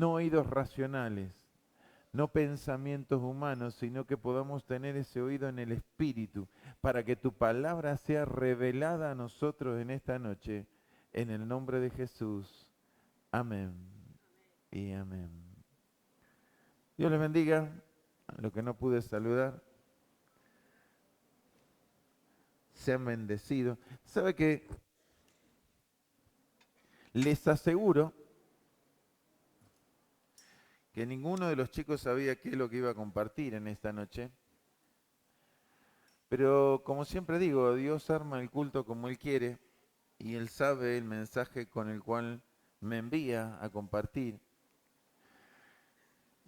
no oídos racionales, no pensamientos humanos, sino que podamos tener ese oído en el Espíritu, para que tu palabra sea revelada a nosotros en esta noche, en el nombre de Jesús. Amén y amén. Dios les bendiga. A los que no pude saludar, sean bendecidos. ¿Sabe qué? Les aseguro que ninguno de los chicos sabía qué es lo que iba a compartir en esta noche. Pero como siempre digo, Dios arma el culto como Él quiere y Él sabe el mensaje con el cual me envía a compartir.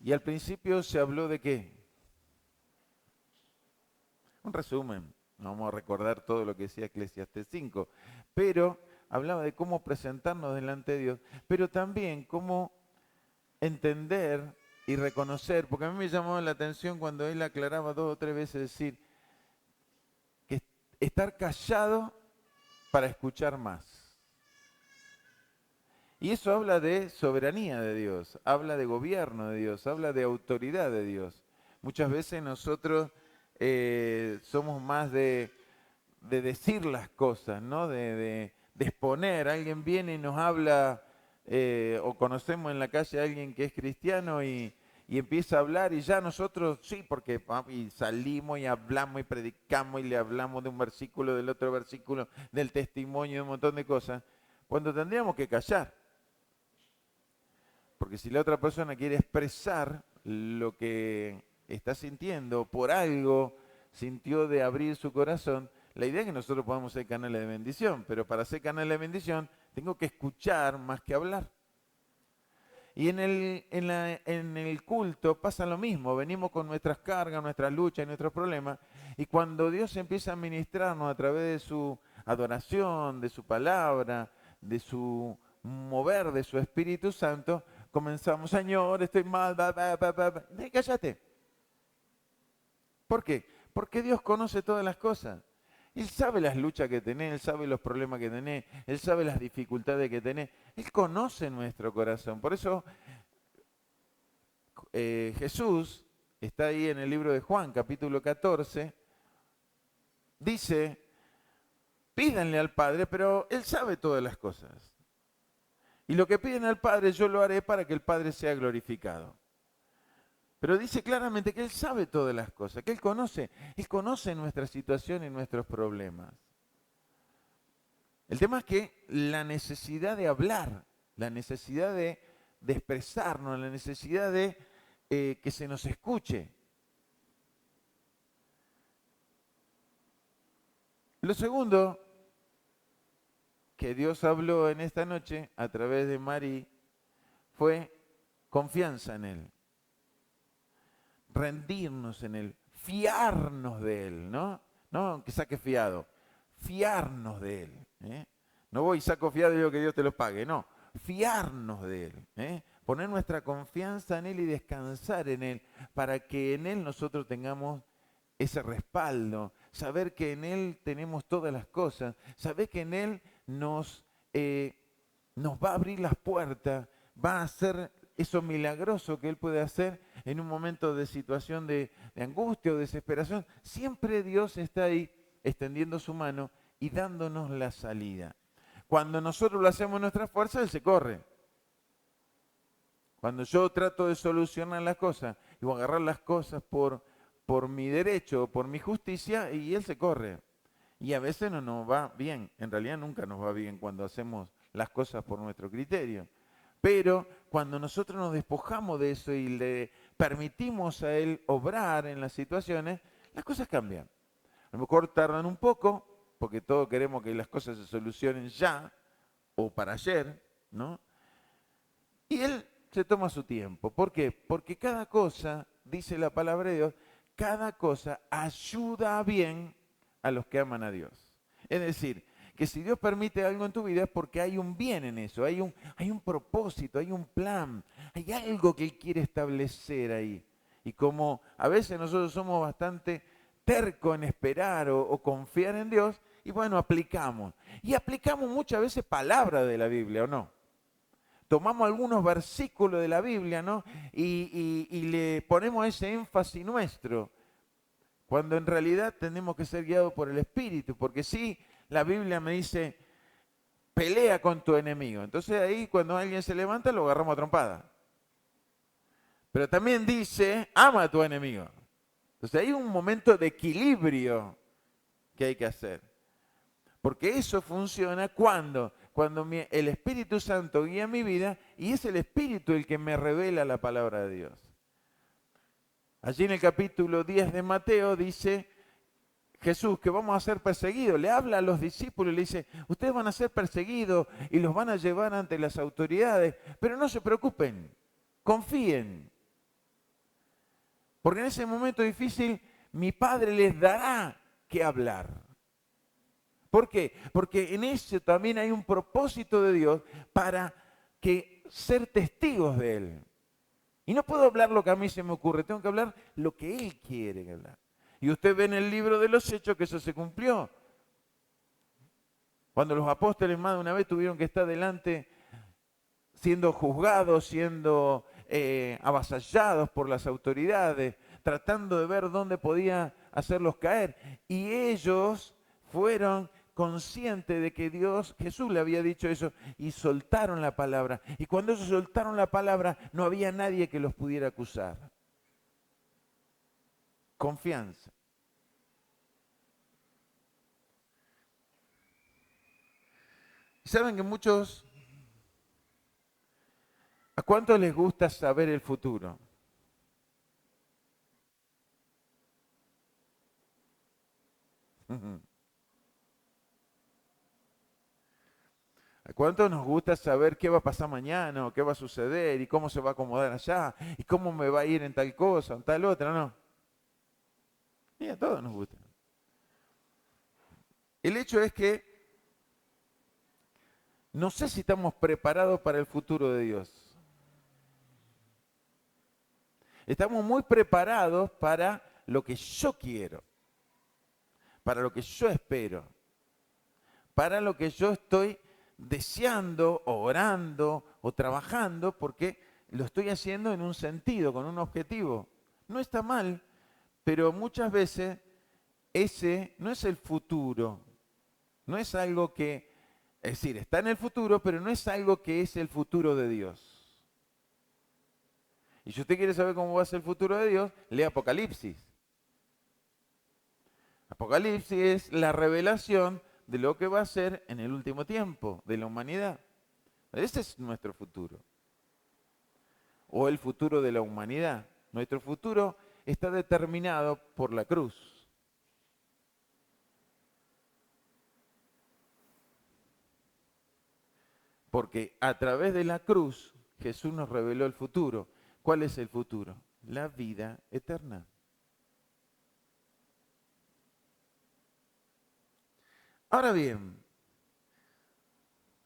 Y al principio se habló de qué. Un resumen, no vamos a recordar todo lo que decía Eclesiastés 5, pero hablaba de cómo presentarnos delante de Dios, pero también cómo entender y reconocer, porque a mí me llamó la atención cuando él aclaraba 2 o 3 veces decir que estar callado para escuchar más. Y eso habla de soberanía de Dios, habla de gobierno de Dios, habla de autoridad de Dios. Muchas veces nosotros somos más de decir las cosas, ¿no? De exponer. Alguien viene y nos habla, o conocemos en la calle a alguien que es cristiano y empieza a hablar y ya nosotros, sí, porque y salimos y hablamos y predicamos y le hablamos de un versículo, del otro versículo, del testimonio, de un montón de cosas, cuando tendríamos que callar. Porque si la otra persona quiere expresar lo que está sintiendo por algo, sintió de abrir su corazón, la idea es que nosotros podamos ser canales de bendición, pero para ser canales de bendición tengo que escuchar más que hablar. Y en el culto pasa lo mismo, venimos con nuestras cargas, nuestras luchas y nuestros problemas, y cuando Dios empieza a ministrarnos a través de su adoración, de su palabra, de su mover de su Espíritu Santo, comenzamos, Señor, estoy mal, cállate. ¿Por qué? Porque Dios conoce todas las cosas. Él sabe las luchas que tenés, Él sabe los problemas que tenés, Él sabe las dificultades que tenés. Él conoce nuestro corazón. Por eso Jesús, está ahí en el libro de Juan, capítulo 14, dice, pídanle al Padre, pero Él sabe todas las cosas. Y lo que piden al Padre yo lo haré para que el Padre sea glorificado. Pero dice claramente que Él sabe todas las cosas, que Él conoce nuestra situación y nuestros problemas. El tema es que la necesidad de hablar, la necesidad de expresarnos, la necesidad de que se nos escuche. Lo segundo que Dios habló en esta noche a través de Mari fue confianza en Él, rendirnos en Él, fiarnos de Él, ¿no? No que saque fiado, fiarnos de Él. No voy y saco fiado y digo que Dios te lo pague, no, fiarnos de Él, poner nuestra confianza en Él y descansar en Él, para que en Él nosotros tengamos ese respaldo, saber que en Él tenemos todas las cosas, saber que en Él nos va a abrir las puertas, va a hacer eso milagroso que Él puede hacer en un momento de situación de angustia o desesperación. Siempre Dios está ahí extendiendo su mano y dándonos la salida. Cuando nosotros lo hacemos en nuestra fuerza, Él se corre. Cuando yo trato de solucionar las cosas y voy a agarrar las cosas por mi derecho, por mi justicia, y Él se corre. Y a veces no nos va bien, en realidad nunca nos va bien cuando hacemos las cosas por nuestro criterio. Pero cuando nosotros nos despojamos de eso y le permitimos a Él obrar en las situaciones, las cosas cambian. A lo mejor tardan un poco, porque todos queremos que las cosas se solucionen ya o para ayer, ¿no? Y Él se toma su tiempo. ¿Por qué? Porque cada cosa, dice la palabra de Dios, cada cosa ayuda bien a los que aman a Dios. Es decir, que si Dios permite algo en tu vida es porque hay un bien en eso, hay un propósito, hay un plan, hay algo que Él quiere establecer ahí. Y como a veces nosotros somos bastante tercos en esperar o confiar en Dios, y bueno, aplicamos. Y aplicamos muchas veces palabras de la Biblia, ¿o no? tomamos algunos versículos de la Biblia, ¿no? Y le ponemos ese énfasis nuestro, cuando en realidad tenemos que ser guiados por el Espíritu, porque sí, la Biblia me dice, pelea con tu enemigo. Entonces ahí cuando alguien se levanta lo agarramos a trompada. Pero también dice, ama a tu enemigo. Entonces hay un momento de equilibrio que hay que hacer. Porque eso funciona cuando el Espíritu Santo guía mi vida y es el Espíritu el que me revela la palabra de Dios. Allí en el capítulo 10 de Mateo dice Jesús que vamos a ser perseguidos. Le habla a los discípulos y le dice, ustedes van a ser perseguidos y los van a llevar ante las autoridades, pero no se preocupen, confíen. Porque en ese momento difícil mi Padre les dará que hablar. ¿Por qué? Porque en eso también hay un propósito de Dios para que ser testigos de Él. Y no puedo hablar lo que a mí se me ocurre, tengo que hablar lo que Él quiere hablar. Y usted ve en el libro de los Hechos que eso se cumplió. Cuando los apóstoles más de una vez tuvieron que estar delante siendo juzgados, siendo avasallados por las autoridades, tratando de ver dónde podía hacerlos caer. Y ellos fueron conscientes de que Jesús le había dicho eso, y soltaron la palabra. Y cuando ellos soltaron la palabra, no había nadie que los pudiera acusar. Confianza. ¿Saben que muchos... ¿A cuántos les gusta saber el futuro? ¿A cuántos nos gusta saber qué va a pasar mañana o qué va a suceder y cómo se va a acomodar allá y cómo me va a ir en tal cosa o en tal otra? No. Y a todos nos gusta. El hecho es que no sé si estamos preparados para el futuro de Dios. Estamos muy preparados para lo que yo quiero, para lo que yo espero, para lo que yo estoy deseando, o orando o trabajando, porque lo estoy haciendo en un sentido, con un objetivo. No está mal, pero muchas veces ese no es el futuro, no es algo que, es decir, está en el futuro, pero no es algo que es el futuro de Dios. Y si usted quiere saber cómo va a ser el futuro de Dios, lee Apocalipsis. Apocalipsis es la revelación de lo que va a ser en el último tiempo de la humanidad. Ese es nuestro futuro. O el futuro de la humanidad. Nuestro futuro está determinado por la cruz. Porque a través de la cruz Jesús nos reveló el futuro. ¿Cuál es el futuro? La vida eterna. Ahora bien,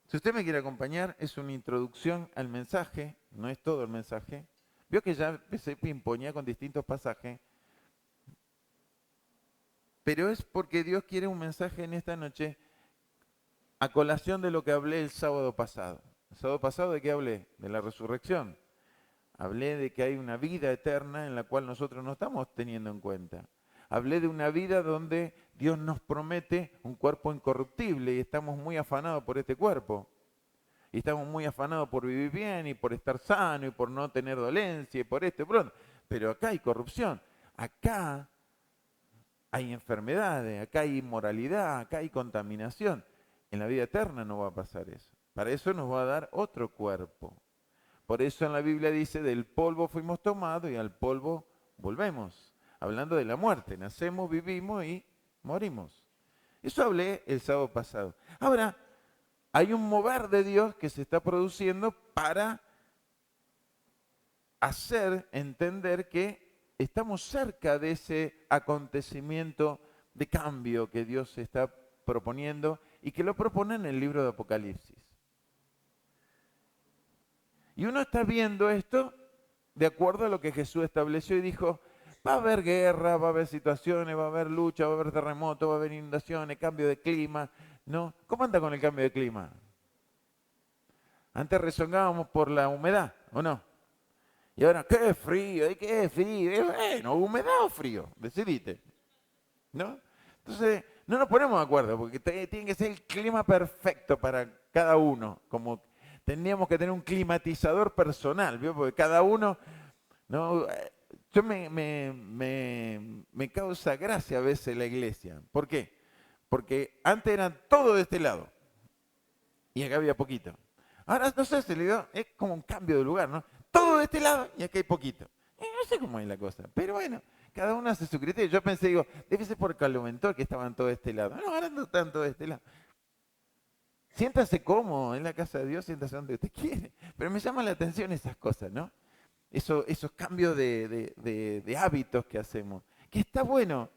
si usted me quiere acompañar, es una introducción al mensaje, no es todo el mensaje. Vio que ya empecé pimpoñar con distintos pasajes, pero es porque Dios quiere un mensaje en esta noche a colación de lo que hablé el sábado pasado. ¿El sábado pasado de qué hablé? De la resurrección. Hablé de que hay una vida eterna en la cual nosotros no estamos teniendo en cuenta. Hablé de una vida donde Dios nos promete un cuerpo incorruptible y estamos muy afanados por este cuerpo. Y estamos muy afanados por vivir bien y por estar sano y por no tener dolencia y por esto y por otro. Pero acá hay corrupción, acá hay enfermedades, acá hay inmoralidad, acá hay contaminación. En la vida eterna no va a pasar eso. Para eso nos va a dar otro cuerpo. Por eso en la Biblia dice, del polvo fuimos tomados y al polvo volvemos. Hablando de la muerte, nacemos, vivimos y morimos. Eso hablé el sábado pasado. Ahora, hay un mover de Dios que se está produciendo para hacer entender que estamos cerca de ese acontecimiento de cambio que Dios está proponiendo y que lo propone en el libro de Apocalipsis. Y uno está viendo esto de acuerdo a lo que Jesús estableció y dijo, va a haber guerra, va a haber situaciones, va a haber lucha, va a haber terremotos, va a haber inundaciones, cambio de clima, ¿no? ¿Cómo anda con el cambio de clima? Antes rezonábamos por la humedad, ¿o no? Y ahora, qué frío, qué frío. Bueno, humedad o frío, decidite, ¿no? Entonces, no nos ponemos de acuerdo, porque tiene que ser el clima perfecto para cada uno, como tendríamos que tener un climatizador personal, ¿vio? Porque cada uno, ¿no? Yo me causa gracia a veces la iglesia. ¿Por qué? Porque antes eran todo de este lado y acá había poquito. Ahora, no sé, se le dio, es como un cambio de lugar, ¿no? Todo de este lado y acá hay poquito. No sé cómo es la cosa, pero bueno, cada uno hace su criterio. Yo pensé, digo, debe ser por Calumentor que estaban todos de este lado. No, ahora no están todos de este lado. Siéntase cómodo en la casa de Dios, siéntase donde usted quiere. Pero me llama la atención esas cosas, ¿no? Esos cambios de hábitos que hacemos. Que está bueno,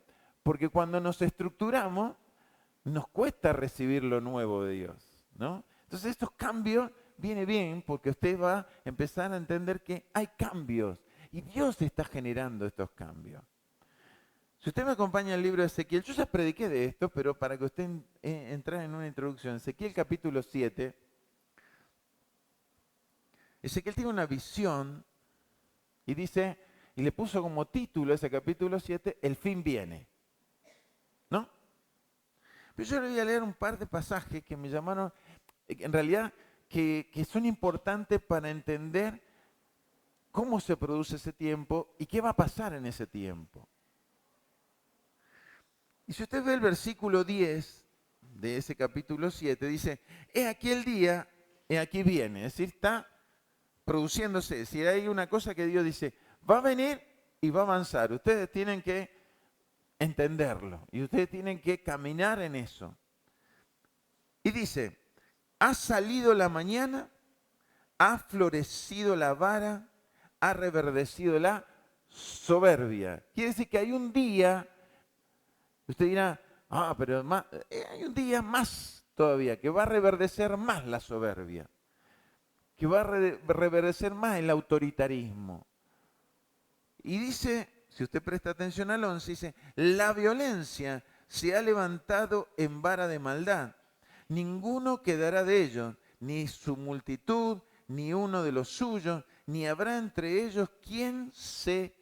porque cuando nos estructuramos, nos cuesta recibir lo nuevo de Dios, ¿no? Entonces estos cambios viene bien porque usted va a empezar a entender que hay cambios y Dios está generando estos cambios. Si usted me acompaña al libro de Ezequiel, yo ya prediqué de esto, pero para que usted entre en una introducción, Ezequiel capítulo 7, Ezequiel tiene una visión y dice, y le puso como título ese capítulo 7, el fin viene, ¿no? Pero yo le voy a leer un par de pasajes que me llamaron, en realidad, que son importantes para entender cómo se produce ese tiempo y qué va a pasar en ese tiempo. Y si usted ve el versículo 10 de ese capítulo 7, dice, he aquí el día, he aquí viene. Es decir, está produciéndose. Si hay una cosa que Dios dice, va a venir y va a avanzar. Ustedes tienen que entenderlo y ustedes tienen que caminar en eso. Y dice, ha salido la mañana, ha florecido la vara, ha reverdecido la soberbia. Quiere decir que hay un día. Usted dirá, pero hay un día más todavía, que va a reverdecer más la soberbia, que va a reverdecer más el autoritarismo. Y dice, si usted presta atención al 11, dice, la violencia se ha levantado en vara de maldad. Ninguno quedará de ellos, ni su multitud, ni uno de los suyos, ni habrá entre ellos quien se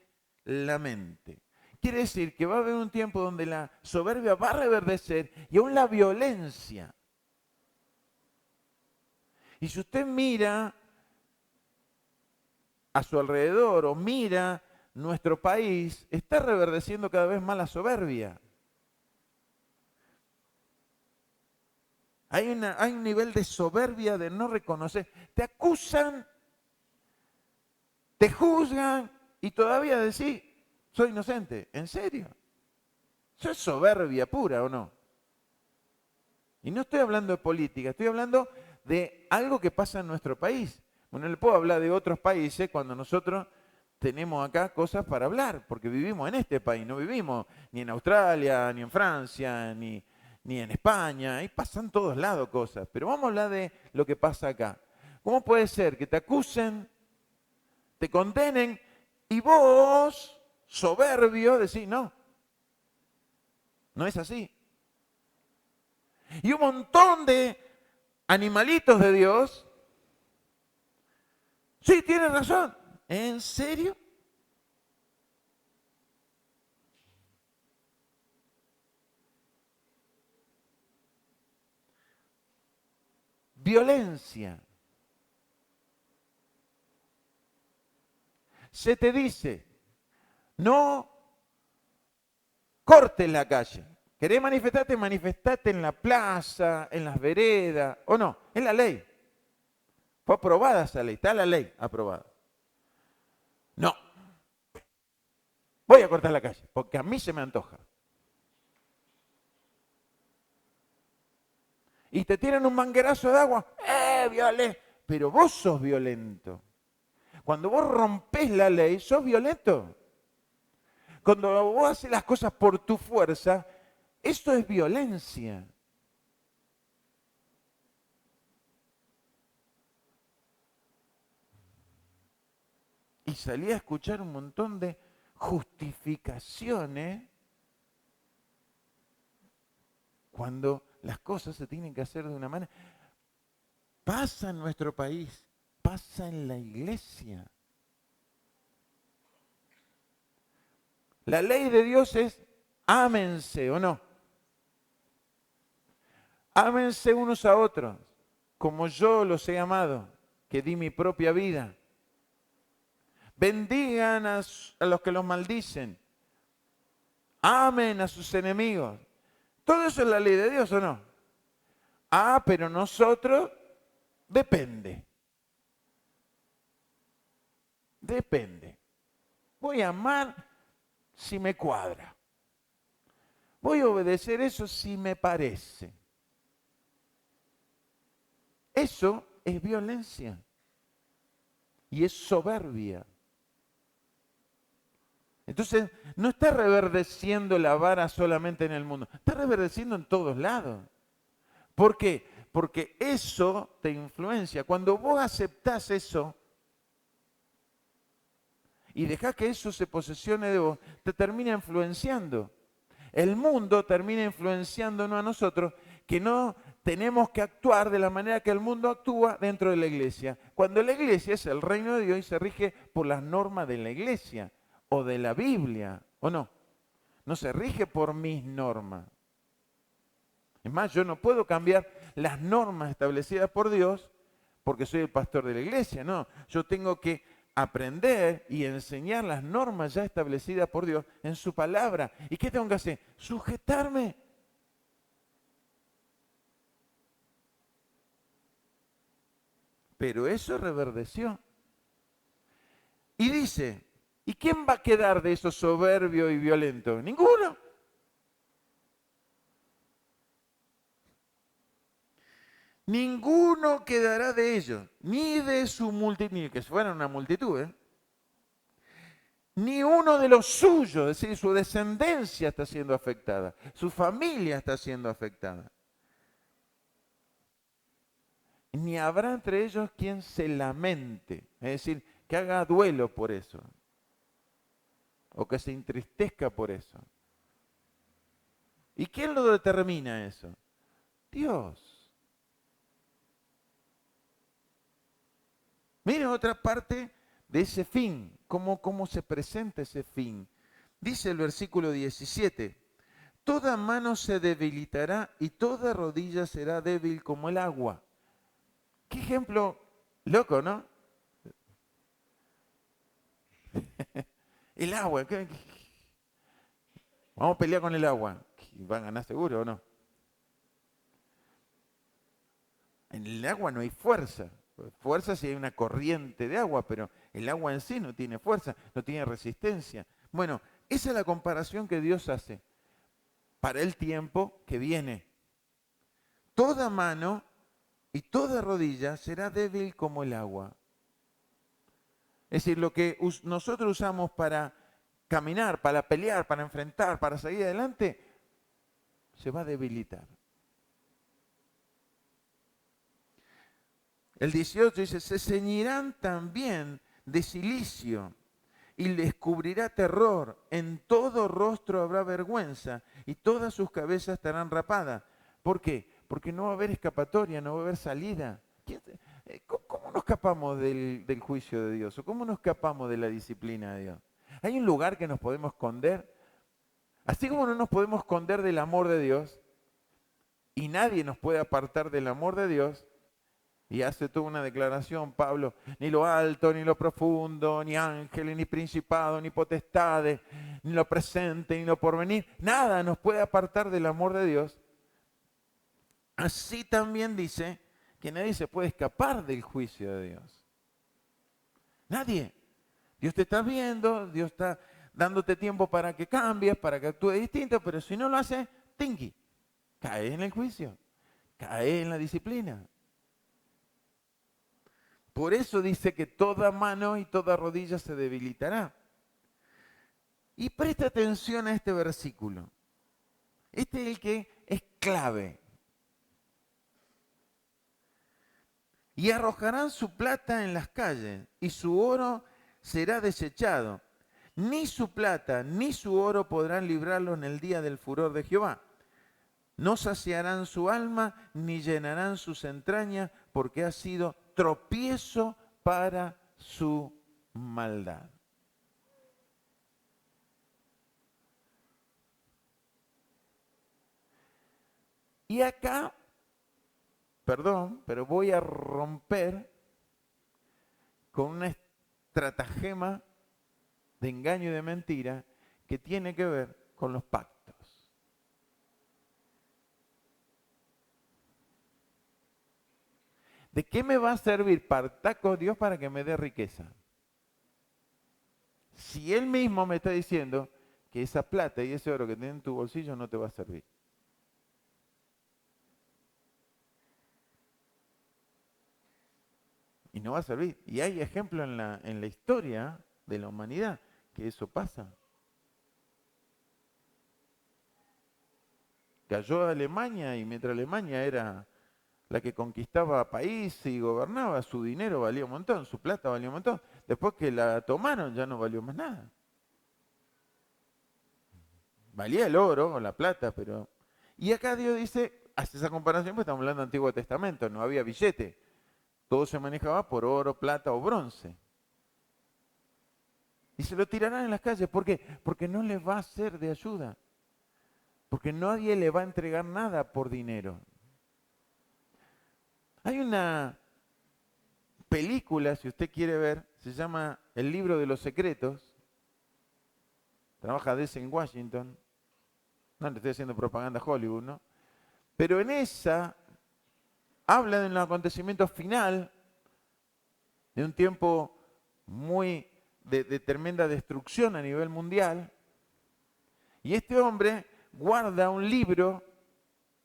lamente. Quiere decir que va a haber un tiempo donde la soberbia va a reverdecer y aún la violencia. Y si usted mira a su alrededor o mira nuestro país, está reverdeciendo cada vez más la soberbia. Hay un nivel de soberbia de no reconocer. Te acusan, te juzgan y todavía decís, soy inocente. ¿En serio? Eso es soberbia pura, ¿o no? Y no estoy hablando de política, estoy hablando de algo que pasa en nuestro país. Bueno, le puedo hablar de otros países cuando nosotros tenemos acá cosas para hablar, porque vivimos en este país, no vivimos ni en Australia, ni en Francia, ni en España, ahí pasan en todos lados cosas. Pero vamos a hablar de lo que pasa acá. ¿Cómo puede ser que te acusen, te condenen y vos, soberbio, decís, no, no es así? Y un montón de animalitos de Dios, sí, tienes razón. ¿En serio? Violencia. Se te dice, no cortes la calle. ¿Querés manifestarte? Manifestate en la plaza, en las veredas, o no, es la ley. Fue aprobada esa ley, está la ley aprobada. No, voy a cortar la calle, porque a mí se me antoja. Y te tiran un manguerazo de agua, violento. Pero vos sos violento. Cuando vos rompés la ley, sos violento. Cuando vos haces las cosas por tu fuerza, esto es violencia. Y salí a escuchar un montón de justificaciones cuando las cosas se tienen que hacer de una manera. Pasa en nuestro país, pasa en la iglesia. La ley de Dios es ámense o no. Ámense unos a otros, como yo los he amado, que di mi propia vida. Bendigan a los que los maldicen. Amen a sus enemigos. ¿Todo eso es la ley de Dios o no? Ah, pero nosotros, depende. Depende. Voy a amar si me cuadra. Voy a obedecer eso si me parece. Eso es violencia y es soberbia. Entonces, no está reverdeciendo la vara solamente en el mundo, está reverdeciendo en todos lados. ¿Por qué? Porque eso te influencia. Cuando vos aceptás eso y dejás que eso se posesione de vos, te termina influenciando. El mundo termina influenciándonos a nosotros, que no tenemos que actuar de la manera que el mundo actúa dentro de la iglesia. Cuando la iglesia es el reino de Dios y se rige por las normas de la iglesia o de la Biblia, ¿o no? No se rige por mis normas. Es más, yo no puedo cambiar las normas establecidas por Dios porque soy el pastor de la iglesia, no. Yo tengo que aprender y enseñar las normas ya establecidas por Dios en su palabra. ¿Y qué tengo que hacer? Sujetarme. Pero eso reverdeció. Y dice, ¿y quién va a quedar de esos soberbios y violentos? Ninguno. Ninguno quedará de ellos, ni de su multitud, ni que fueran una multitud, ni uno de los suyos, es decir, su descendencia está siendo afectada, su familia está siendo afectada. Ni habrá entre ellos quien se lamente, es decir, que haga duelo por eso, o que se entristezca por eso. ¿Y quién lo determina eso? Dios. Miren otra parte de ese fin, cómo se presenta ese fin. Dice el versículo 17, toda mano se debilitará y toda rodilla será débil como el agua. Qué ejemplo loco, ¿no? El agua. Vamos a pelear con el agua. ¿Va a ganar seguro o no? En el agua no hay fuerza. Fuerza si hay una corriente de agua, pero el agua en sí no tiene fuerza, no tiene resistencia. Bueno, esa es la comparación que Dios hace para el tiempo que viene. Toda mano y toda rodilla será débil como el agua. Es decir, lo que nosotros usamos para caminar, para pelear, para enfrentar, para seguir adelante, se va a debilitar. El 18 dice, se ceñirán también de cilicio y les cubrirá terror. En todo rostro habrá vergüenza y todas sus cabezas estarán rapadas. ¿Por qué? Porque no va a haber escapatoria, no va a haber salida. ¿Cómo nos escapamos del juicio de Dios? ¿O cómo nos escapamos de la disciplina de Dios? ¿Hay un lugar que nos podemos esconder? Así como no nos podemos esconder del amor de Dios, y nadie nos puede apartar del amor de Dios, y hace toda una declaración, Pablo, ni lo alto, ni lo profundo, ni ángeles, ni principados, ni potestades, ni lo presente, ni lo porvenir, nada nos puede apartar del amor de Dios. Así también dice que nadie se puede escapar del juicio de Dios. Nadie. Dios te está viendo, Dios está dándote tiempo para que cambies, para que actúes distinto, pero si no lo haces, tingui, cae en el juicio, cae en la disciplina. Por eso dice que toda mano y toda rodilla se debilitará. Y presta atención a este versículo. Este es el que es clave. Y arrojarán su plata en las calles, y su oro será desechado. Ni su plata ni su oro podrán librarlo en el día del furor de Jehová. No saciarán su alma ni llenarán sus entrañas porque ha sido tropiezo para su maldad. Y acá, perdón, pero voy a romper con una estratagema de engaño y de mentira que tiene que ver con los pactos. ¿De qué me va a servir Partaco Dios para que me dé riqueza? Si Él mismo me está diciendo que esa plata y ese oro que tiene en tu bolsillo no te va a servir. Y no va a servir. Y hay ejemplos en la historia de la humanidad que eso pasa. Cayó Alemania y mientras Alemania era la que conquistaba país y gobernaba, su dinero valía un montón, su plata valía un montón. Después que la tomaron ya no valió más nada. Valía el oro o la plata, pero... Y acá Dios dice, hace esa comparación, pues estamos hablando del Antiguo Testamento, no había billete. Todo se manejaba por oro, plata o bronce. Y se lo tirarán en las calles. ¿Por qué? Porque no les va a ser de ayuda. Porque nadie le va a entregar nada por dinero. Hay una película, si usted quiere ver, se llama El libro de los secretos. Trabaja DC en Washington. No le estoy haciendo propaganda a Hollywood, ¿no? Pero en esa habla de un acontecimiento final, de un tiempo muy de tremenda destrucción a nivel mundial. Y este hombre guarda un libro,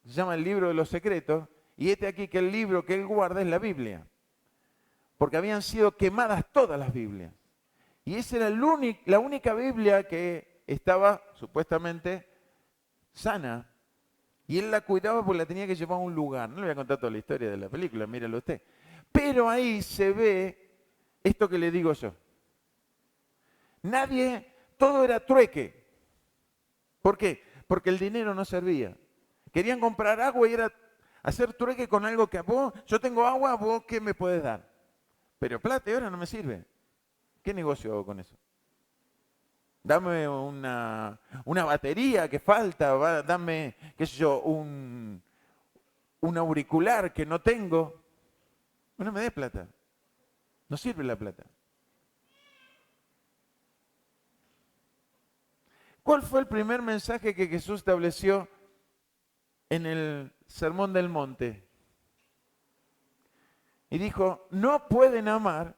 se llama el libro de los secretos, y este aquí que el libro que él guarda es la Biblia. Porque habían sido quemadas todas las Biblias. Y esa era la única Biblia que estaba supuestamente sana. Y él la cuidaba porque la tenía que llevar a un lugar. No le voy a contar toda la historia de la película, míralo usted. Pero ahí se ve esto que le digo yo. Todo era trueque. ¿Por qué? Porque el dinero no servía. Querían comprar agua y era hacer trueque con algo que a vos, yo tengo agua, vos ¿qué me puedes dar? Pero plata y ahora no me sirve. ¿Qué negocio hago con eso? Dame una batería que falta, dame, qué sé yo, un auricular que no tengo. No me des plata. No sirve la plata. ¿Cuál fue el primer mensaje que Jesús estableció en el Sermón del Monte? Y dijo, no pueden amar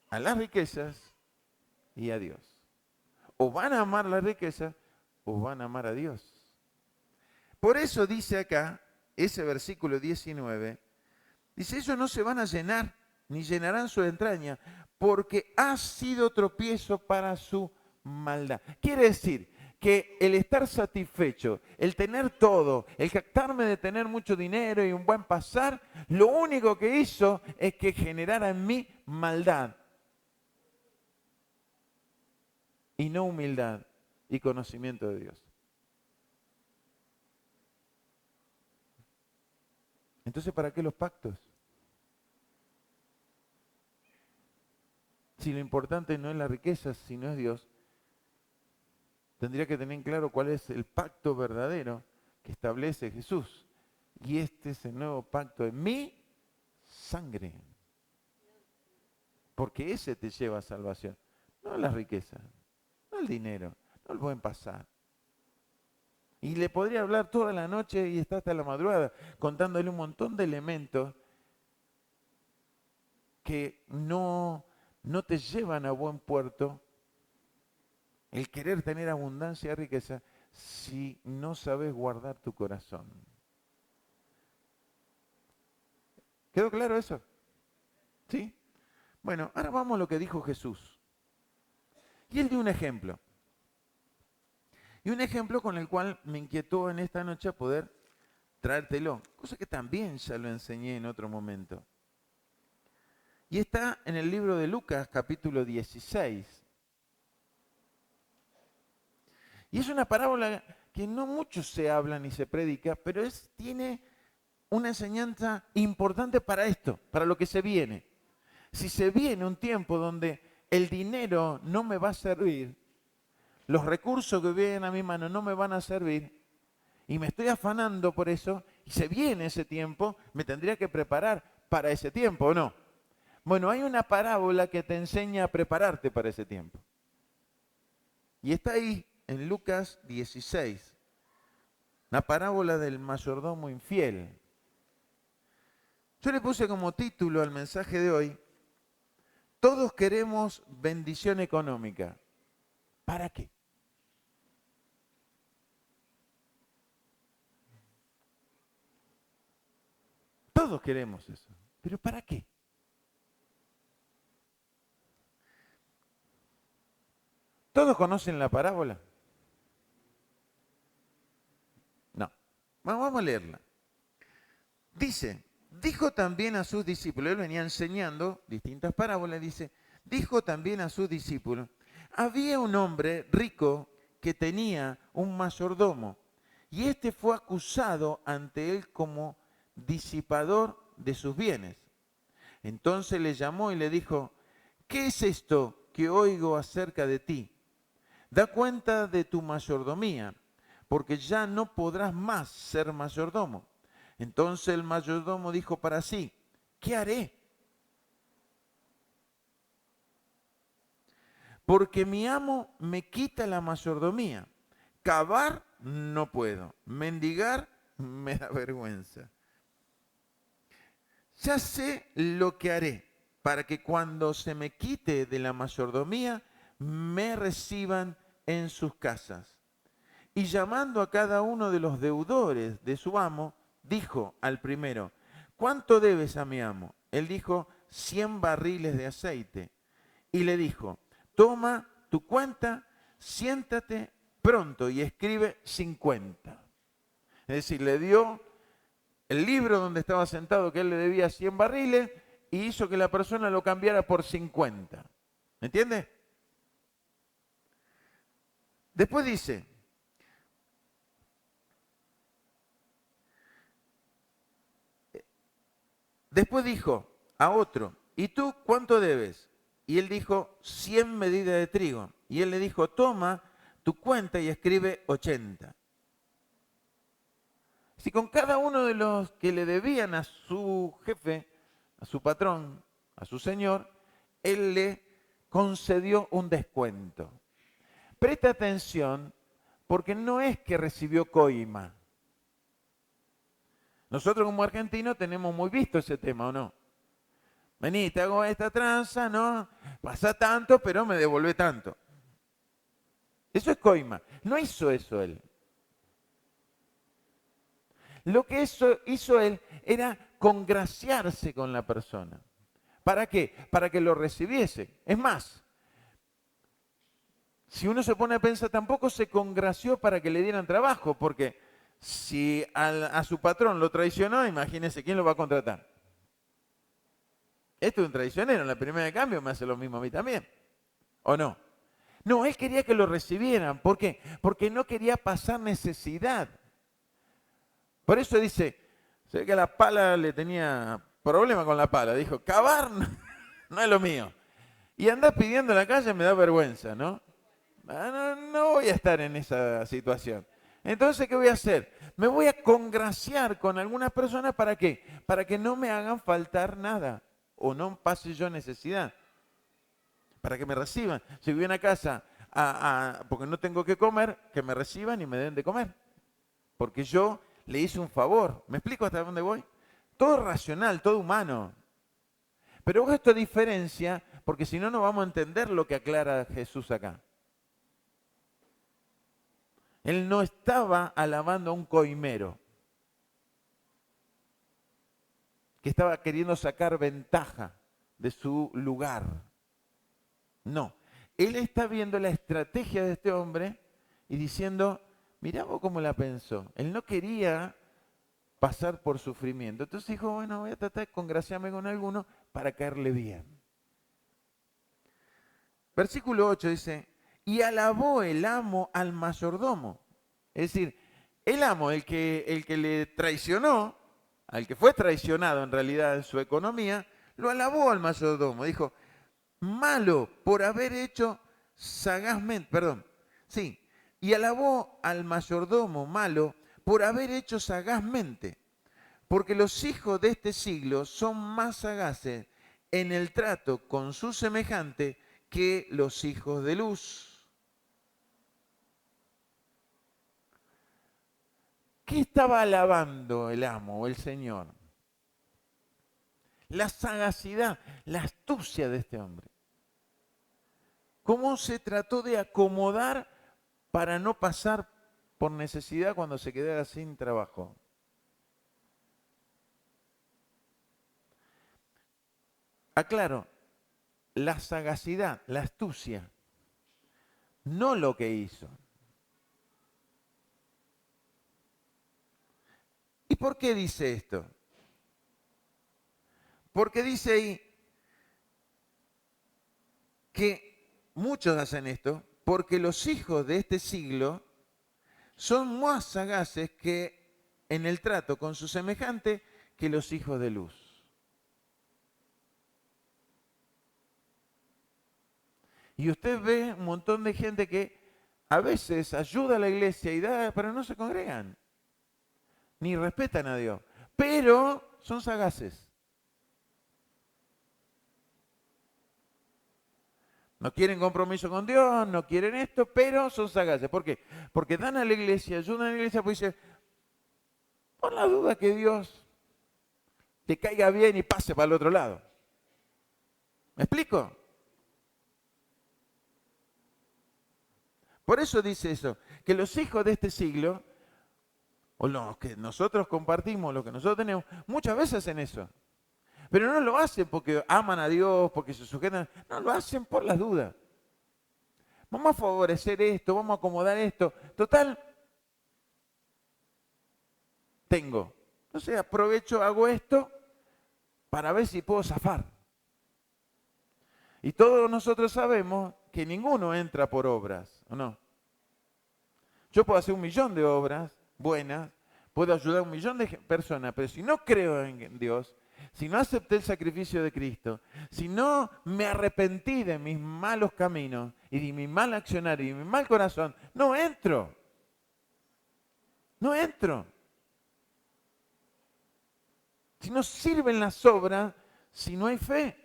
a las riquezas y a Dios. O van a amar las riquezas o van a amar a Dios. Por eso dice acá, ese versículo 19, dice, ellos no se van a llenar, ni llenarán su entraña, porque ha sido tropiezo para su maldad. Quiere decir que el estar satisfecho, el tener todo, el jactarme de tener mucho dinero y un buen pasar, lo único que hizo es que generara en mí maldad y no humildad y conocimiento de Dios. Entonces, ¿para qué los pactos? Si lo importante no es la riqueza, sino es Dios, tendría que tener claro cuál es el pacto verdadero que establece Jesús. Y este es el nuevo pacto de mi sangre. Porque ese te lleva a salvación. No la riqueza, no el dinero, no el buen pasar. Y le podría hablar toda la noche y está hasta la madrugada contándole un montón de elementos que no te llevan a buen puerto el querer tener abundancia y riqueza si no sabes guardar tu corazón. ¿Quedó claro eso? ¿Sí? Bueno, ahora vamos a lo que dijo Jesús. Y él dio un ejemplo. Y un ejemplo con el cual me inquietó en esta noche a poder traértelo. Cosa que también ya lo enseñé en otro momento. Y está en el libro de Lucas, capítulo 16. Y es una parábola que no mucho se habla ni se predica, pero tiene una enseñanza importante para esto, para lo que se viene. Si se viene un tiempo donde el dinero no me va a servir, los recursos que vienen a mi mano no me van a servir, y me estoy afanando por eso, y se viene ese tiempo, me tendría que preparar para ese tiempo, ¿o no? Bueno, hay una parábola que te enseña a prepararte para ese tiempo. Y está ahí en Lucas 16, la parábola del mayordomo infiel. Yo le puse como título al mensaje de hoy, todos queremos bendición económica. ¿Para qué? Todos queremos eso. ¿Pero para qué? ¿Todos conocen la parábola? No. Vamos a leerla. Dice, dijo también a sus discípulos, él venía enseñando distintas parábolas, dice, dijo también a sus discípulos, había un hombre rico que tenía un mayordomo, y éste fue acusado ante él como disipador de sus bienes. Entonces le llamó y le dijo, ¿qué es esto que oigo acerca de ti? Da cuenta de tu mayordomía, porque ya no podrás más ser mayordomo. Entonces el mayordomo dijo para sí, ¿qué haré? Porque mi amo me quita la mayordomía. Cavar no puedo, mendigar me da vergüenza. Ya sé lo que haré para que cuando se me quite de la mayordomía me reciban en sus casas. Y llamando a cada uno de los deudores de su amo, dijo al primero, ¿cuánto debes a mi amo? Él dijo, 100 barriles de aceite. Y le dijo, toma tu cuenta, siéntate pronto y escribe 50. Es decir, le dio el libro donde estaba sentado que él le debía 100 barriles y hizo que la persona lo cambiara por 50. ¿Me entiende? Después dice, después dijo a otro, ¿y tú cuánto debes? Y él dijo, 100 medidas de trigo. Y él le dijo, toma tu cuenta y escribe 80. Si con cada uno de los que le debían a su jefe, a su patrón, a su señor, él le concedió un descuento. Presta atención, porque no es que recibió coima. Nosotros como argentinos tenemos muy visto ese tema, ¿o no? Vení, te hago esta tranza, ¿no? Pasa tanto, pero me devuelve tanto. Eso es coima. No hizo eso él. Lo que hizo él era congraciarse con la persona. ¿Para qué? Para que lo recibiese. Es más, si uno se pone a pensar, tampoco se congració para que le dieran trabajo, porque si a su patrón lo traicionó, imagínense quién lo va a contratar. Esto es un traicionero, en la primera de cambio me hace lo mismo a mí también. ¿O no? No, él quería que lo recibieran. ¿Por qué? Porque no quería pasar necesidad. Por eso dice, se ve que la pala le tenía problema con la pala. Dijo, cavar no es lo mío. Y andar pidiendo en la calle me da vergüenza, ¿no? No voy a estar en esa situación. Entonces, ¿qué voy a hacer? Me voy a congraciar con algunas personas, ¿para qué? Para que no me hagan faltar nada o no pase yo necesidad. Para que me reciban. Si voy a una casa porque no tengo que comer, que me reciban y me den de comer. Porque yo le hice un favor. ¿Me explico hasta dónde voy? Todo racional, todo humano. Pero esto diferencia, porque si no, no vamos a entender lo que aclara Jesús acá. Él no estaba alabando a un coimero que estaba queriendo sacar ventaja de su lugar. No. Él está viendo la estrategia de este hombre y diciendo, mirá vos cómo la pensó. Él no quería pasar por sufrimiento. Entonces dijo, bueno, voy a tratar de congraciarme con alguno para caerle bien. Versículo 8 dice, y alabó el amo al mayordomo. Es decir, el amo, el que le traicionó, al que fue traicionado en realidad en su economía, lo alabó al mayordomo. Dijo, malo por haber hecho sagazmente, perdón, sí, y alabó al mayordomo malo por haber hecho sagazmente, porque los hijos de este siglo son más sagaces en el trato con su semejante que los hijos de luz. ¿Qué estaba alabando el amo o el Señor? La sagacidad, la astucia de este hombre. ¿Cómo se trató de acomodar para no pasar por necesidad cuando se quedara sin trabajo? Aclaro, la sagacidad, la astucia, no lo que hizo. ¿Y por qué dice esto? Porque dice ahí que muchos hacen esto porque los hijos de este siglo son más sagaces que en el trato con su semejante que los hijos de luz. Y usted ve un montón de gente que a veces ayuda a la iglesia y da, pero no se congregan, ni respetan a Dios, pero son sagaces. No quieren compromiso con Dios, no quieren esto, pero son sagaces. ¿Por qué? Porque dan a la iglesia, ayudan a la iglesia, pues dice, por la duda que Dios te caiga bien y pase para el otro lado. ¿Me explico? Por eso dice eso, que los hijos de este siglo, o los que nosotros compartimos, lo que nosotros tenemos, muchas veces hacen eso. Pero no lo hacen porque aman a Dios, porque se sujetan, no, lo hacen por las dudas. Vamos a favorecer esto, vamos a acomodar esto. Total, tengo. Entonces aprovecho, hago esto para ver si puedo zafar. Y todos nosotros sabemos que ninguno entra por obras, ¿o no? Yo puedo hacer 1.000.000 de obras buenas, puedo ayudar a 1.000.000 de personas, pero si no creo en Dios, si no acepté el sacrificio de Cristo, si no me arrepentí de mis malos caminos y de mi mal accionar y de mi mal corazón, no entro. No entro. Si no sirven las obras, si no hay fe,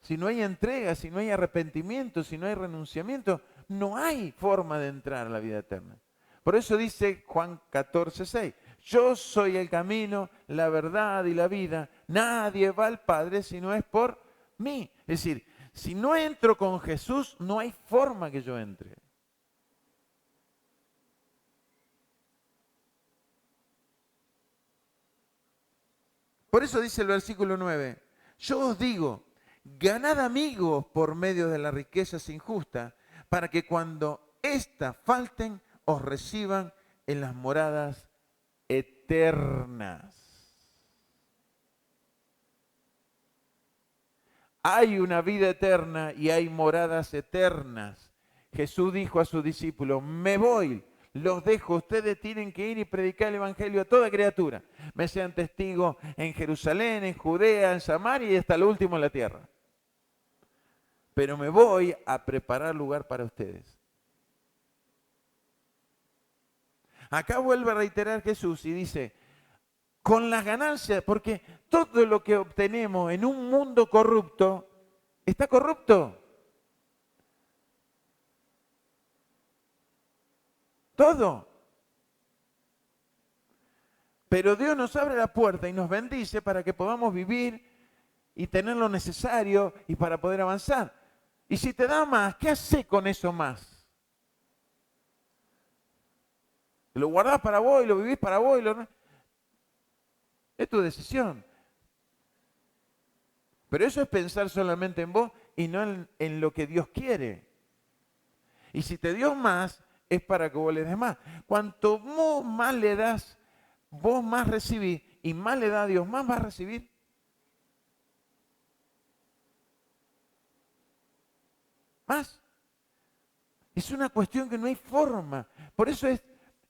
si no hay entrega, si no hay arrepentimiento, si no hay renunciamiento, no hay forma de entrar a la vida eterna. Por eso dice Juan 14:6, yo soy el camino, la verdad y la vida. Nadie va al Padre si no es por mí. Es decir, si no entro con Jesús, no hay forma que yo entre. Por eso dice el versículo 9, yo os digo, ganad amigos por medio de las riquezas injustas, para que cuando éstas falten, os reciban en las moradas eternas. Hay una vida eterna y hay moradas eternas. Jesús dijo a sus discípulos, me voy, los dejo, ustedes tienen que ir y predicar el Evangelio a toda criatura. Me sean testigos en Jerusalén, en Judea, en Samaria y hasta lo último en la tierra. Pero me voy a preparar lugar para ustedes. Acá vuelve a reiterar Jesús y dice, con las ganancias, porque todo lo que obtenemos en un mundo corrupto, está corrupto. Todo. Pero Dios nos abre la puerta y nos bendice para que podamos vivir y tener lo necesario y para poder avanzar. Y si te da más, ¿qué haces con eso más? Lo guardás para vos y lo vivís para vos. Es tu decisión. Pero eso es pensar solamente en vos y no en lo que Dios quiere. Y si te dio más, es para que vos le des más. Cuanto vos más le das, vos más recibís y más le da a Dios, más vas a recibir. Más. Es una cuestión que no hay forma. Por eso es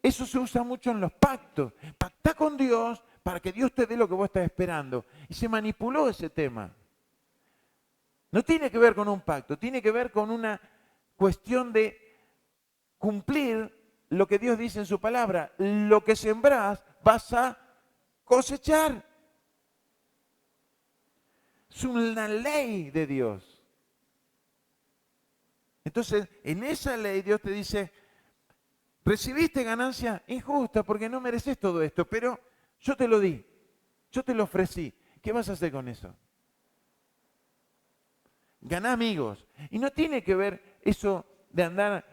Eso se usa mucho en los pactos. Pactá con Dios para que Dios te dé lo que vos estás esperando. Y se manipuló ese tema. No tiene que ver con un pacto, tiene que ver con una cuestión de cumplir lo que Dios dice en su palabra. Lo que sembrás vas a cosechar. Es una ley de Dios. Entonces, en esa ley Dios te dice, recibiste ganancia injusta porque no mereces todo esto, pero yo te lo di, yo te lo ofrecí. ¿Qué vas a hacer con eso? Ganá amigos. Y no tiene que ver eso de andar,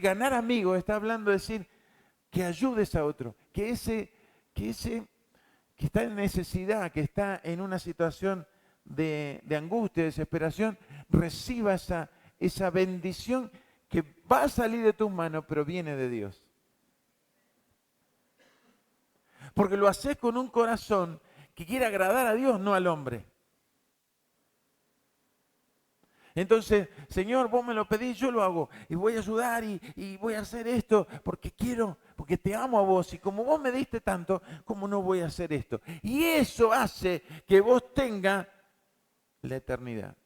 ganar amigos está hablando de decir que ayudes a otro, que ese que está en necesidad, que está en una situación de angustia, de desesperación, reciba esa bendición que va a salir de tus manos, pero viene de Dios. Porque lo haces con un corazón que quiere agradar a Dios, no al hombre. Entonces, Señor, vos me lo pedís, yo lo hago. Y voy a ayudar y voy a hacer esto porque quiero, porque te amo a vos. Y como vos me diste tanto, ¿cómo no voy a hacer esto? Y eso hace que vos tengas la eternidad.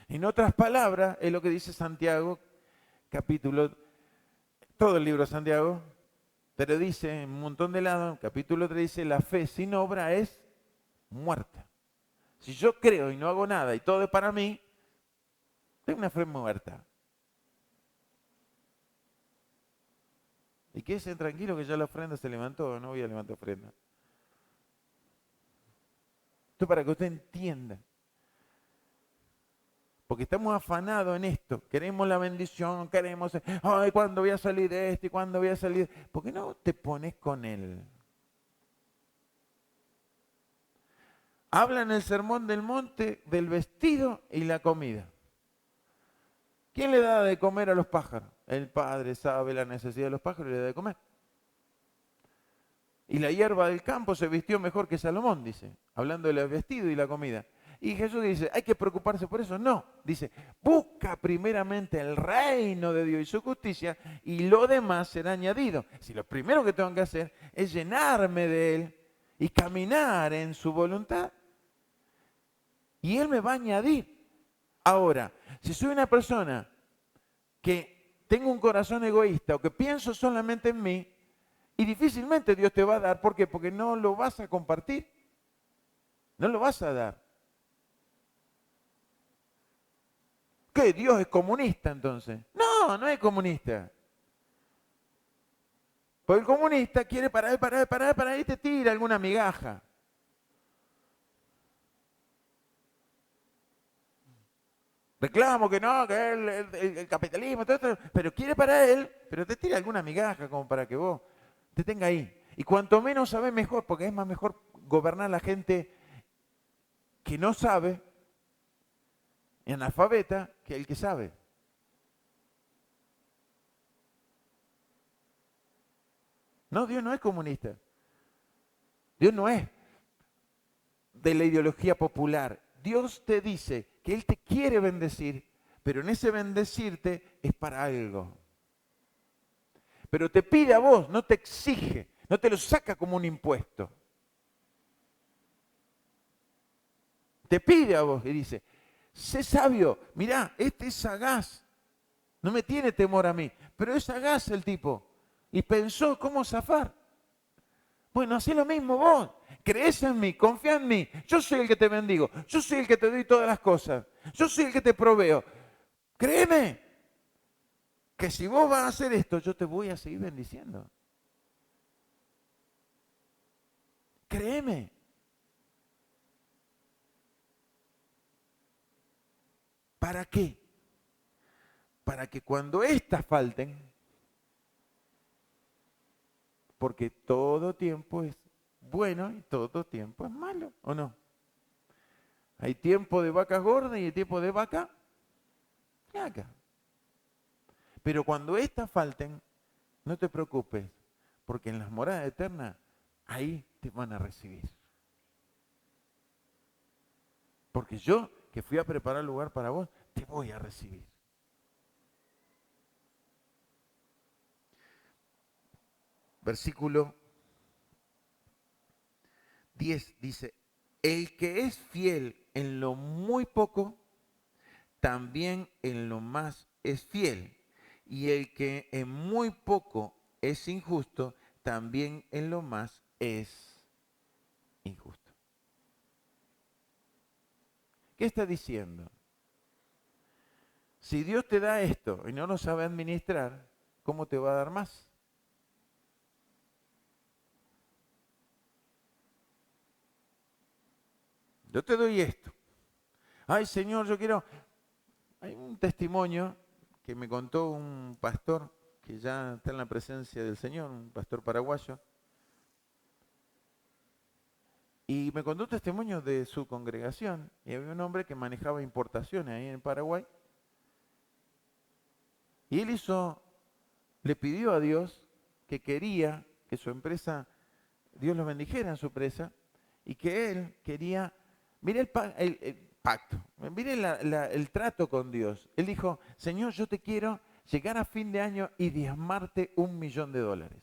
En otras palabras, es lo que dice Santiago, todo el libro de Santiago, pero dice en un montón de lados, capítulo 3 dice, la fe sin obra es muerta. Si yo creo y no hago nada y todo es para mí, tengo una fe muerta. Y quédese tranquilo que ya la ofrenda se levantó, no voy a levantar ofrenda. Esto para que usted entienda. Porque estamos afanados en esto. Queremos la bendición, queremos, ay, ¿cuándo voy a salir de esto y cuándo voy a salir? ¿Por qué no te pones con él? Habla en el Sermón del Monte del vestido y la comida. ¿Quién le da de comer a los pájaros? El Padre sabe la necesidad de los pájaros y le da de comer. Y la hierba del campo se vistió mejor que Salomón, dice, hablando del vestido y la comida. Y Jesús dice, ¿hay que preocuparse por eso? No, dice, busca primeramente el reino de Dios y su justicia y lo demás será añadido. Si lo primero que tengo que hacer es llenarme de Él y caminar en su voluntad, y Él me va a añadir. Ahora, si soy una persona que tengo un corazón egoísta o que pienso solamente en mí, y difícilmente Dios te va a dar, ¿por qué? Porque no lo vas a compartir, no lo vas a dar. ¿Qué? ¿Dios es comunista entonces? No, no es comunista. Porque el comunista quiere parar y te tira alguna migaja. Reclamo que no, que el capitalismo, todo esto, pero quiere para él, pero te tira alguna migaja como para que vos te tenga ahí. Y cuanto menos sabes mejor, porque es más mejor gobernar a la gente que no sabe, analfabeta, que el que sabe. No, Dios no es comunista. Dios no es de la ideología popular. Dios te dice que Él te quiere bendecir, pero en ese bendecirte es para algo. Pero te pide a vos, no te exige, no te lo saca como un impuesto. Te pide a vos y dice, sé sabio, mirá, este es sagaz, no me tiene temor a mí, pero es sagaz el tipo y pensó cómo zafar. Bueno, hacé lo mismo vos. Crees en mí, confía en mí. Yo soy el que te bendigo. Yo soy el que te doy todas las cosas. Yo soy el que te proveo. Créeme que si vos vas a hacer esto, yo te voy a seguir bendiciendo. Créeme. ¿Para qué? Para que cuando éstas falten, porque todo tiempo es bueno y todo tiempo es malo, ¿o no? Hay tiempo de vacas gordas y hay tiempo de vaca flaca. Pero cuando éstas falten, no te preocupes, porque en las moradas eternas, ahí te van a recibir. Porque yo, que fui a preparar lugar para vos, te voy a recibir. Versículo 10 dice, el que es fiel en lo muy poco, también en lo más es fiel. Y el que en muy poco es injusto, también en lo más es injusto. ¿Qué está diciendo? Si Dios te da esto y no lo sabe administrar, ¿cómo te va a dar más? Yo te doy esto. Ay, Señor, yo quiero... Hay un testimonio que me contó un pastor que ya está en la presencia del Señor, un pastor paraguayo, y me contó un testimonio de su congregación, y había un hombre que manejaba importaciones ahí en Paraguay, y él le pidió a Dios que quería que su empresa, Dios lo bendijera en su empresa, y que él quería, mire el pacto, mire el trato con Dios. Él dijo, Señor, yo te quiero llegar a fin de año y diezmarte $1.000.000.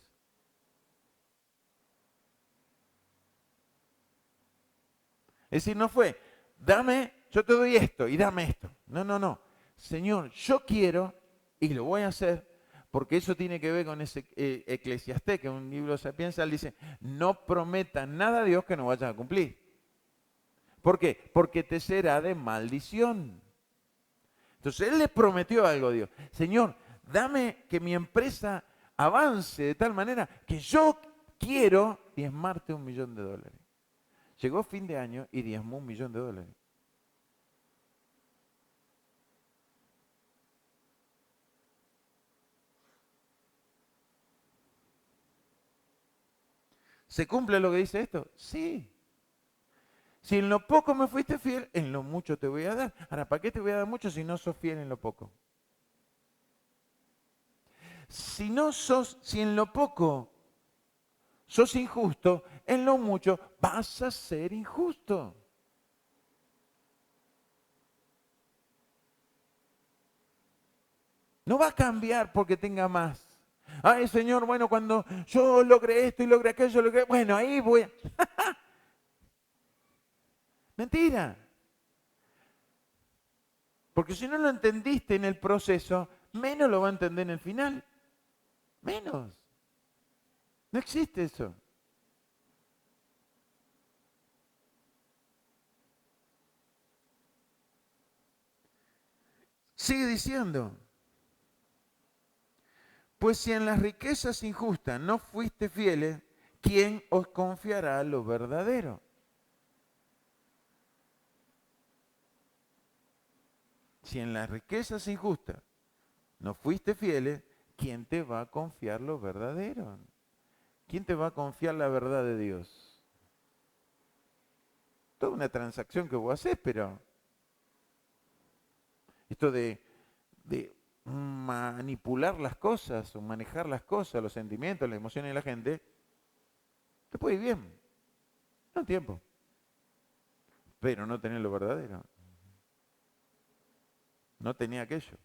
Es decir, no fue, dame, yo te doy esto y dame esto. No, no, no. Señor, yo quiero y lo voy a hacer porque eso tiene que ver con ese Eclesiastés, que es un libro de Sapienza, él dice, no prometas nada a Dios que no vayas a cumplir. ¿Por qué? Porque te será de maldición. Entonces él le prometió algo a Dios. Señor, dame que mi empresa avance de tal manera que yo quiero diezmarte $1.000.000. Llegó fin de año y diezmó $1.000.000. ¿Se cumple lo que dice esto? Sí. Si en lo poco me fuiste fiel, en lo mucho te voy a dar. Ahora, ¿para qué te voy a dar mucho si no sos fiel en lo poco? Si en lo poco sos injusto, en lo mucho vas a ser injusto. No va a cambiar porque tenga más. Ay, Señor, bueno, cuando yo logré esto y logré aquello, bueno, ahí voy. Mentira. Porque si no lo entendiste en el proceso, menos lo va a entender en el final. Menos. No existe eso. Sigue diciendo, pues si en las riquezas injustas no fuiste fieles, ¿quién os confiará lo verdadero? Si en las riquezas injustas no fuiste fieles, ¿quién te va a confiar lo verdadero? ¿Quién te va a confiar la verdad de Dios? Toda una transacción que vos haces, pero esto de manipular las cosas o manejar las cosas, los sentimientos, las emociones de la gente, te puede ir bien, no un tiempo, pero no tener lo verdadero. No tenía aquello.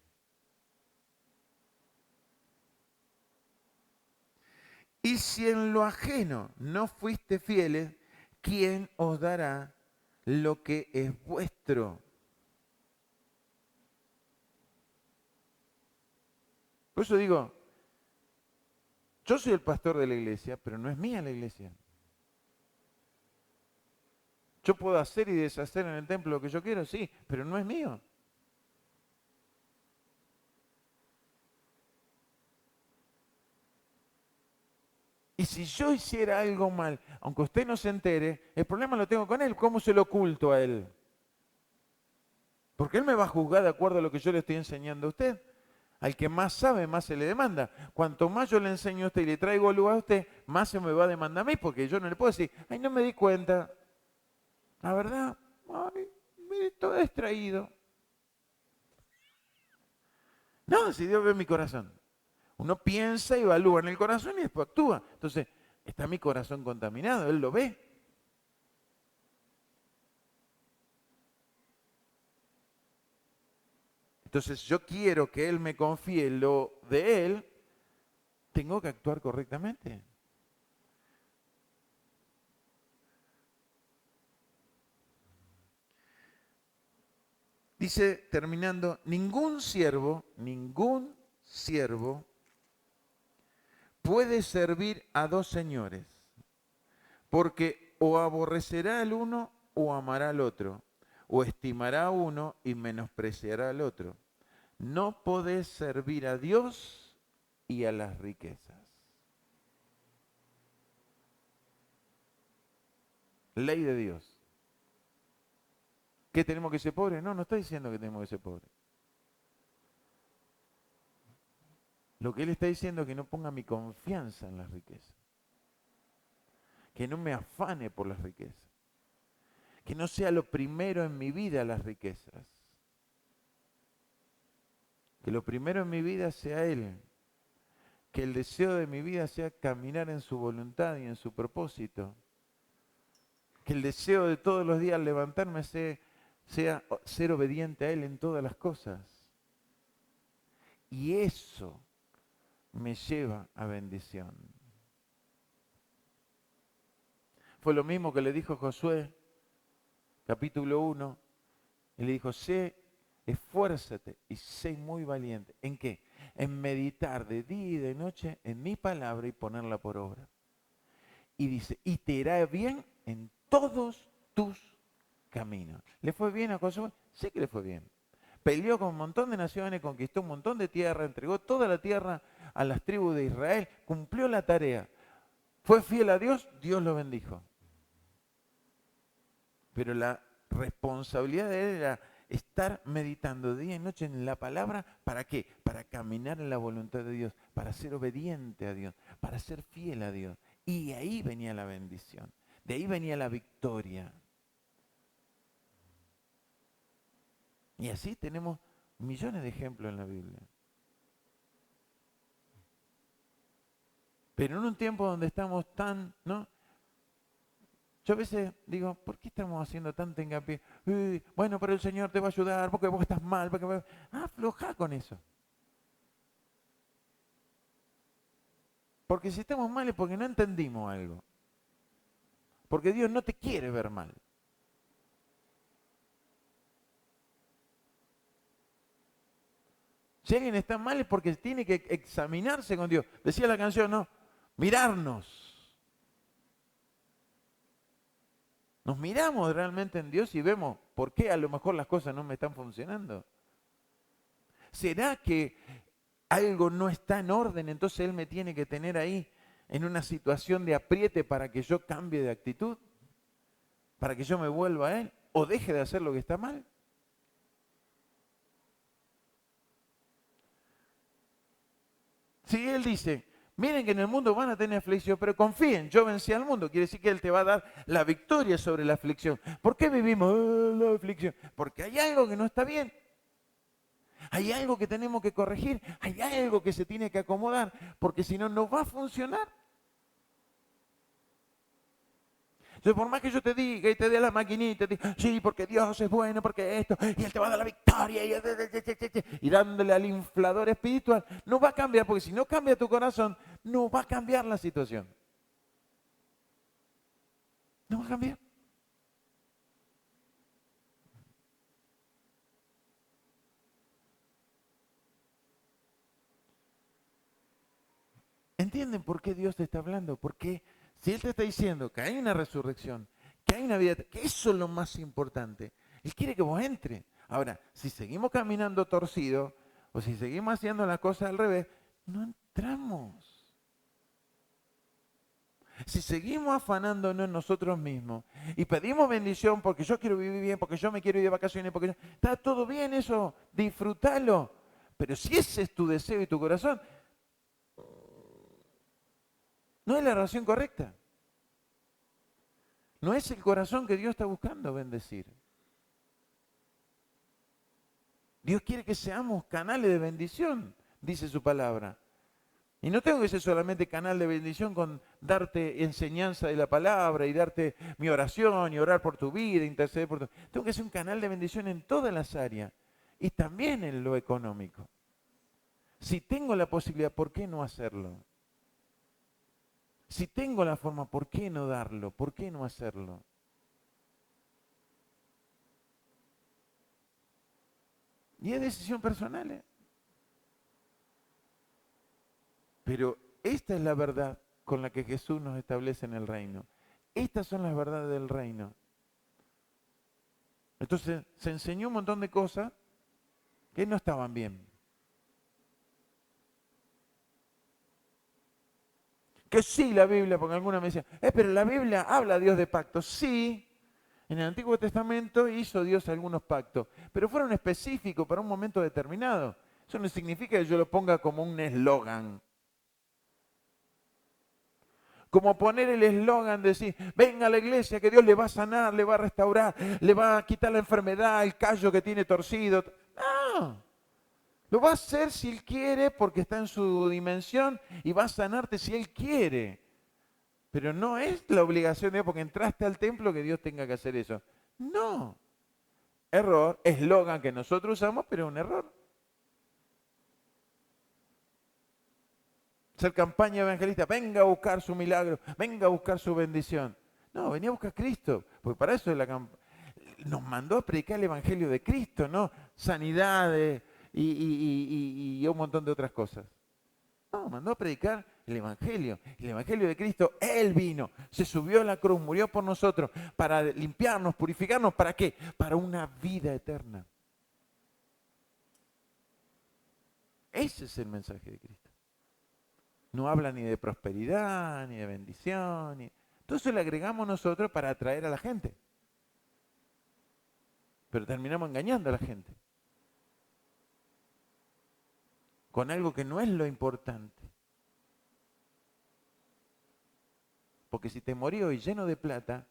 Y si en lo ajeno no fuiste fieles, ¿quién os dará lo que es vuestro? Por eso digo, yo soy el pastor de la iglesia, pero no es mía la iglesia. Yo puedo hacer y deshacer en el templo lo que yo quiero, sí, pero no es mío. Y si yo hiciera algo mal, aunque usted no se entere, el problema lo tengo con él. ¿Cómo se lo oculto a él? Porque él me va a juzgar de acuerdo a lo que yo le estoy enseñando a usted. Al que más sabe, más se le demanda. Cuanto más yo le enseño a usted y le traigo luz a usted, más se me va a demandar a mí, porque yo no le puedo decir, ay, no me di cuenta. La verdad, ay, me estoy distraído. No, si Dios ve mi corazón. Uno piensa y evalúa en el corazón y después actúa. Entonces, está mi corazón contaminado, Él lo ve. Entonces yo quiero que Él me confíe lo de Él, tengo que actuar correctamente. Dice, terminando, ningún siervo puede servir a dos señores, porque o aborrecerá al uno o amará al otro, o estimará a uno y menospreciará al otro. No podés servir a Dios y a las riquezas. Ley de Dios. ¿Qué tenemos que ser pobres? No, no está diciendo que tenemos que ser pobres. Lo que Él está diciendo es que no ponga mi confianza en las riquezas. Que no me afane por las riquezas. Que no sea lo primero en mi vida las riquezas. Que lo primero en mi vida sea Él. Que el deseo de mi vida sea caminar en su voluntad y en su propósito. Que el deseo de todos los días levantarme sea ser obediente a Él en todas las cosas. Y eso me lleva a bendición. Fue lo mismo que le dijo Josué, capítulo 1. Y le dijo, esfuérzate y sé muy valiente. ¿En qué? En meditar de día y de noche en mi palabra y ponerla por obra. Y dice, y te irá bien en todos tus caminos. ¿Le fue bien a Josué? Sí que le fue bien. Peleó con un montón de naciones, conquistó un montón de tierra, entregó toda la tierra a las tribus de Israel, cumplió la tarea. Fue fiel a Dios, Dios lo bendijo. Pero la responsabilidad de él era estar meditando día y noche en la palabra. ¿Para qué? Para caminar en la voluntad de Dios, para ser obediente a Dios, para ser fiel a Dios. Y ahí venía la bendición, de ahí venía la victoria. Y así tenemos millones de ejemplos en la Biblia. Pero en un tiempo donde estamos tan, ¿no? Yo a veces digo, ¿por qué estamos haciendo tanto hincapié? Bueno, pero el Señor te va a ayudar porque vos estás mal. Aflojá con eso. Porque si estamos mal es porque no entendimos algo. Porque Dios no te quiere ver mal. Si alguien está mal es porque tiene que examinarse con Dios. Decía la canción, ¿no? Mirarnos. Nos miramos realmente en Dios y vemos por qué a lo mejor las cosas no me están funcionando. ¿Será que algo no está en orden? Entonces Él me tiene que tener ahí en una situación de apriete para que yo cambie de actitud, para que yo me vuelva a Él o deje de hacer lo que está mal. Si Él dice, miren que en el mundo van a tener aflicción, pero confíen, yo vencí al mundo. Quiere decir que Él te va a dar la victoria sobre la aflicción. ¿Por qué vivimos la aflicción? Porque hay algo que no está bien. Hay algo que tenemos que corregir. Hay algo que se tiene que acomodar. Porque si no, no va a funcionar. Entonces, por más que yo te diga y te dé la maquinita, te diga, sí, porque Dios es bueno, porque esto, y Él te va a dar la victoria, y dándole al inflador espiritual, no va a cambiar, porque si no cambia tu corazón, no va a cambiar la situación. No va a cambiar. ¿Entienden por qué Dios te está hablando? Porque si Él te está diciendo que hay una resurrección, que hay una vida, que eso es lo más importante, Él quiere que vos entres. Ahora, si seguimos caminando torcido, o si seguimos haciendo las cosas al revés, no entramos. Si seguimos afanándonos en nosotros mismos y pedimos bendición porque yo quiero vivir bien, porque yo me quiero ir de vacaciones, está todo bien eso, disfrútalo. Pero si ese es tu deseo y tu corazón, no es la oración correcta. No es el corazón que Dios está buscando bendecir. Dios quiere que seamos canales de bendición, dice su palabra. Y no tengo que ser solamente canal de bendición con darte enseñanza de la palabra y darte mi oración y orar por tu vida, interceder por tu... Tengo que ser un canal de bendición en todas las áreas. y también en lo económico. Si tengo la posibilidad, ¿por qué no hacerlo? Si tengo la forma, ¿por qué no darlo? ¿Por qué no hacerlo? Y es decisión personal, ¿eh? Pero esta es la verdad con la que Jesús nos establece en el reino. Estas son las verdades del reino. Entonces se enseñó un montón de cosas que no estaban bien. Que sí la Biblia, porque alguna me decía, pero la Biblia habla a Dios de pactos. Sí, en el Antiguo Testamento hizo Dios algunos pactos, pero fueron específicos para un momento determinado. Eso no significa que yo lo ponga como un eslogan. Como poner el eslogan de decir, venga a la iglesia que Dios le va a sanar, le va a restaurar, le va a quitar la enfermedad, el callo que tiene torcido. No, lo va a hacer si Él quiere porque está en su dimensión y va a sanarte si Él quiere. Pero no es la obligación de Dios porque entraste al templo que Dios tenga que hacer eso. No. Error, eslogan que nosotros usamos, pero es un error. Hacer campaña evangelista, venga a buscar su milagro, venga a buscar su bendición. No, venía a buscar a Cristo, porque para eso es la campaña. Nos mandó a predicar el evangelio de Cristo, ¿no? Sanidades y un montón de otras cosas. No, mandó a predicar el evangelio de Cristo. Él vino, se subió a la cruz, murió por nosotros, para limpiarnos, purificarnos. ¿Para qué? Para una vida eterna. Ese es el mensaje de Cristo. No habla ni de prosperidad, ni de bendición. Entonces le agregamos nosotros para atraer a la gente. Pero terminamos engañando a la gente. Con algo que no es lo importante. Porque si te morí hoy lleno de plata,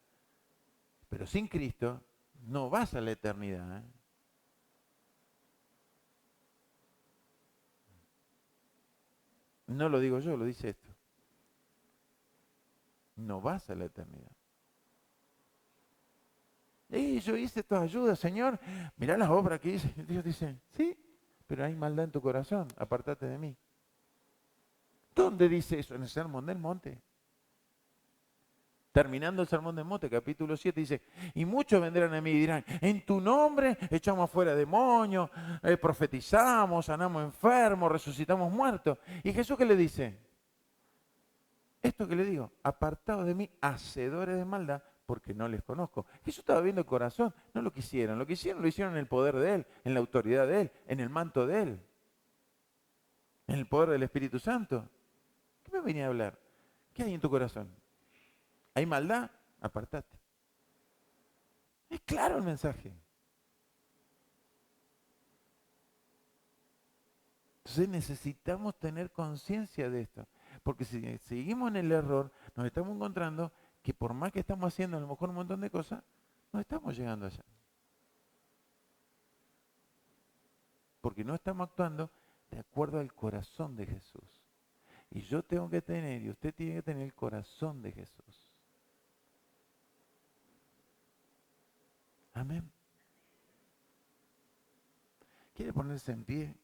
pero sin Cristo, no vas a la eternidad. No lo digo yo, lo dice esto. No vas a la eternidad. Y yo hice toda ayuda, Señor. Mirá las obras que hice. Dios dice, sí, pero hay maldad en tu corazón. Apártate de mí. ¿Dónde dice eso? En el Sermón del Monte. Terminando el Sermón del Monte, capítulo 7, dice, y muchos vendrán a mí y dirán, en tu nombre echamos afuera demonios, profetizamos, sanamos enfermos, resucitamos muertos. ¿Y Jesús qué le dice? Esto que le digo, apartados de mí, hacedores de maldad, porque no les conozco. Jesús estaba viendo el corazón, no lo que hicieron. Lo que hicieron lo hicieron en el poder de Él, en la autoridad de Él, en el manto de Él, en el poder del Espíritu Santo. ¿Qué me venía a hablar? ¿Qué hay en tu corazón? ¿Hay maldad? Apartate. Es claro el mensaje. Entonces necesitamos tener conciencia de esto. Porque si seguimos en el error, nos estamos encontrando que por más que estamos haciendo a lo mejor un montón de cosas, no estamos llegando allá. Porque no estamos actuando de acuerdo al corazón de Jesús. Y yo tengo que tener, y usted tiene que tener el corazón de Jesús. Amén. ¿Quiere ponerse en pie?